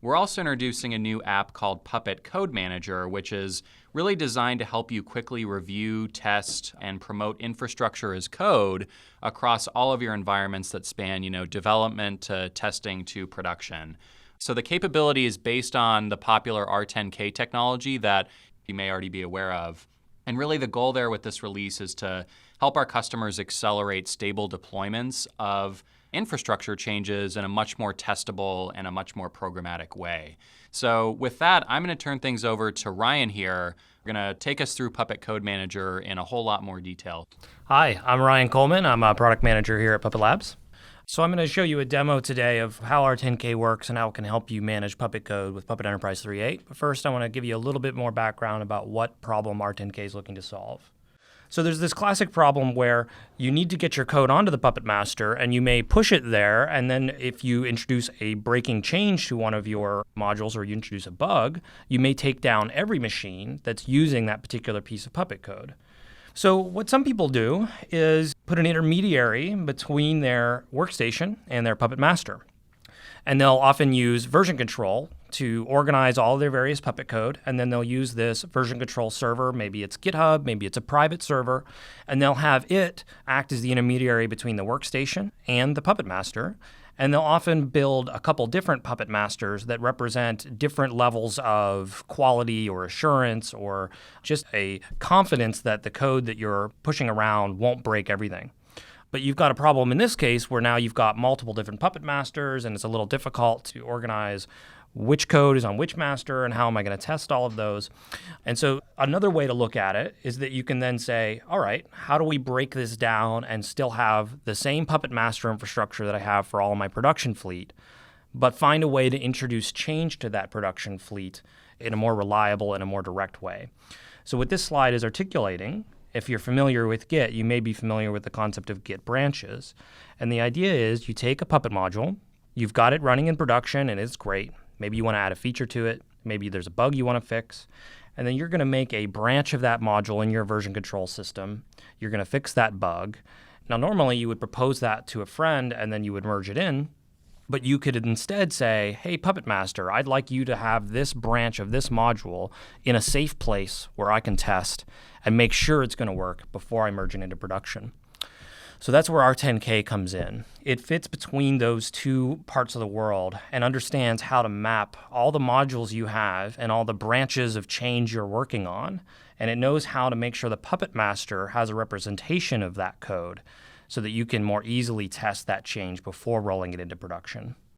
We're also introducing a new app called Puppet Code Manager, which is really designed to help you quickly review, test, and promote infrastructure as code across all of your environments that span, development to testing to production. So the capability is based on the popular R10K technology that you may already be aware of. And really the goal there with this release is to help our customers accelerate stable deployments of infrastructure changes in a much more testable and a much more programmatic way. So with that, I'm going to turn things over to Ryan here. We're going to take us through Puppet Code Manager in a whole lot more detail. Hi, I'm Ryan Coleman. I'm a product manager here at Puppet Labs. So I'm going to show you a demo today of how R10K works and how it can help you manage Puppet code with Puppet Enterprise 3.8. But first, I want to give you a little bit more background about what problem R10K is looking to solve. So there's this classic problem where you need to get your code onto the Puppet Master, and you may push it there, and then if you introduce a breaking change to one of your modules or you introduce a bug, you may take down every machine that's using that particular piece of Puppet code. So what some people do is put an intermediary between their workstation and their Puppet Master. And they'll often use version control to organize all their various Puppet code, and then they'll use this version control server. Maybe it's GitHub, maybe it's a private server, and they'll have it act as the intermediary between the workstation and the Puppet Master. And they'll often build a couple different Puppet Masters that represent different levels of quality or assurance or just a confidence that the code that you're pushing around won't break everything. But you've got a problem in this case where now you've got multiple different Puppet Masters, and it's a little difficult to organize which code is on which master and how am I going to test all of those. And so another way to look at it is that you can then say, all right, how do we break this down and still have the same Puppet Master infrastructure that I have for all of my production fleet, but find a way to introduce change to that production fleet in a more reliable and a more direct way. So what this slide is articulating, if you're familiar with Git, you may be familiar with the concept of Git branches. And the idea is you take a Puppet module, you've got it running in production and it's great. Maybe you want to add a feature to it. Maybe there's a bug you want to fix. And then you're going to make a branch of that module in your version control system. You're going to fix that bug. Now, normally you would propose that to a friend and then you would merge it in. But you could instead say, hey, Puppet Master, I'd like you to have this branch of this module in a safe place where I can test and make sure it's going to work before I merge it into production. So that's where R10K comes in. It fits between those two parts of the world and understands how to map all the modules you have and all the branches of change you're working on. And it knows how to make sure the Puppet Master has a representation of that code so that you can more easily test that change before rolling it into production.